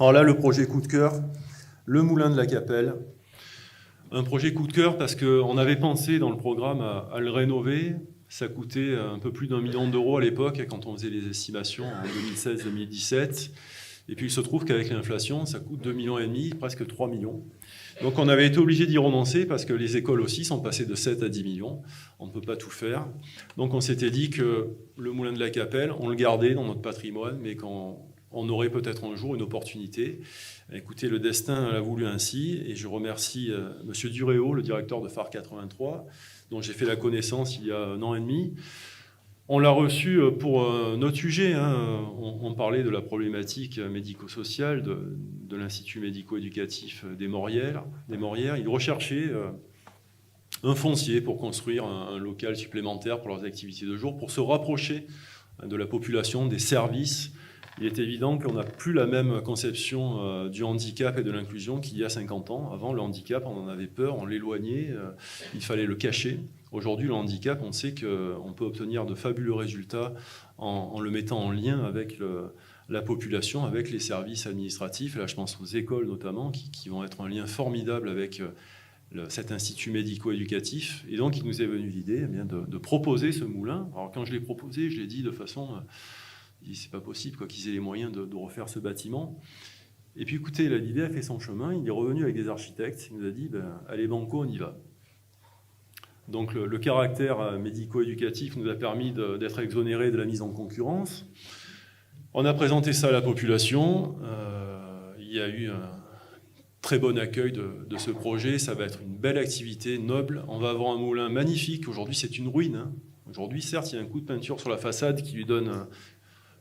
Alors là, le projet coup de cœur, le moulin de la Capelle. Un projet coup de cœur parce qu'on avait pensé dans le programme à le rénover. Ça coûtait un peu plus d'1 million d'euros à l'époque, quand on faisait les estimations en 2016-2017. Et puis il se trouve qu'avec l'inflation, ça coûte 2,5 millions, presque 3 millions. Donc on avait été obligé d'y renoncer parce que les écoles aussi sont passées de 7 à 10 millions. On ne peut pas tout faire. Donc on s'était dit que le moulin de la Capelle, on le gardait dans notre patrimoine, mais qu'on aurait peut-être un jour une opportunité. Écoutez, le destin l'a voulu ainsi, et je remercie M. Duréo, le directeur de Phare 83, dont j'ai fait la connaissance il y a 1 an et demi. On l'a reçu pour notre sujet. On parlait de la problématique médico-sociale de l'Institut médico-éducatif des Morières. Il recherchait un foncier pour construire un local supplémentaire pour leurs activités de jour, pour se rapprocher de la population, des services. Il est évident qu'on n'a plus la même conception du handicap et de l'inclusion qu'il y a 50 ans. Avant, le handicap, on en avait peur, on l'éloignait, il fallait le cacher. Aujourd'hui, le handicap, on sait qu'on peut obtenir de fabuleux résultats en le mettant en lien avec la population, avec les services administratifs. Là, je pense aux écoles notamment, qui vont être un lien formidable avec cet institut médico-éducatif. Et donc, il nous est venu l'idée de proposer ce moulin. Alors, quand je l'ai proposé, je l'ai dit de façon... c'est pas possible qu'ils aient les moyens de refaire ce bâtiment. Et puis écoutez, l'idée a fait son chemin, il est revenu avec des architectes, il nous a dit, allez banco, on y va. Donc le caractère médico-éducatif nous a permis d'être exonérés de la mise en concurrence. On a présenté ça à la population, il y a eu un très bon accueil de ce projet, ça va être une belle activité, noble. On va avoir un moulin magnifique, aujourd'hui c'est une ruine. Aujourd'hui certes, il y a un coup de peinture sur la façade qui lui donne...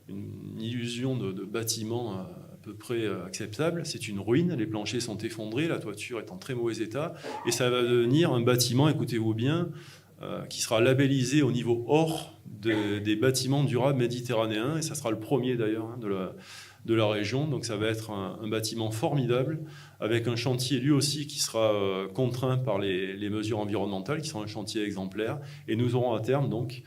une illusion de bâtiment à peu près acceptable. C'est une ruine, les planchers sont effondrés, la toiture est en très mauvais état, et ça va devenir un bâtiment, écoutez-vous bien, qui sera labellisé au niveau or des bâtiments durables méditerranéens, et ça sera le premier d'ailleurs de la région. Donc ça va être un bâtiment formidable, avec un chantier lui aussi qui sera contraint par les mesures environnementales, qui sera un chantier exemplaire, et nous aurons à terme donc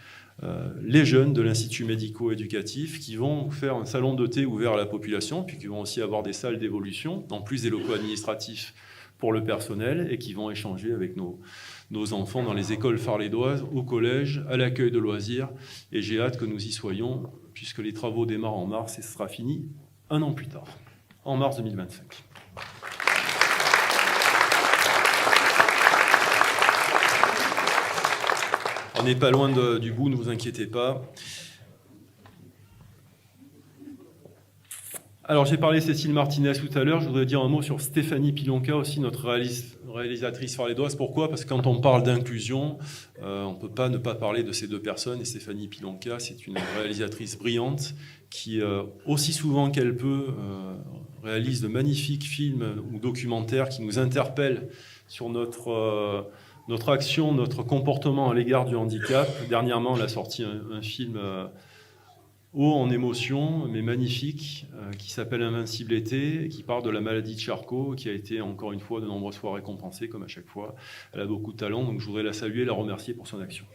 les jeunes de l'Institut médico-éducatif qui vont faire un salon de thé ouvert à la population, puis qui vont aussi avoir des salles d'évolution, en plus des locaux administratifs pour le personnel, et qui vont échanger avec nos enfants dans les écoles farlédoises, au collège, à l'accueil de loisirs. Et j'ai hâte que nous y soyons, puisque les travaux démarrent en mars et ce sera fini 1 an plus tard, en mars 2025. On n'est pas loin du bout, ne vous inquiétez pas. Alors, j'ai parlé de Cécile Martinez tout à l'heure. Je voudrais dire un mot sur Stéphanie Pilonka, aussi notre réalisatrice farlédoise. Pourquoi ? Parce que quand on parle d'inclusion, on ne peut pas ne pas parler de ces deux personnes. Et Stéphanie Pilonka, c'est une réalisatrice brillante qui, aussi souvent qu'elle peut, réalise de magnifiques films ou documentaires qui nous interpellent sur notre action, notre comportement à l'égard du handicap. Dernièrement, elle a sorti un film haut en émotion, mais magnifique, qui s'appelle Invincible été, qui parle de la maladie de Charcot, qui a été encore une fois de nombreuses fois récompensée, comme à chaque fois. Elle a beaucoup de talent, donc je voudrais la saluer et la remercier pour son action.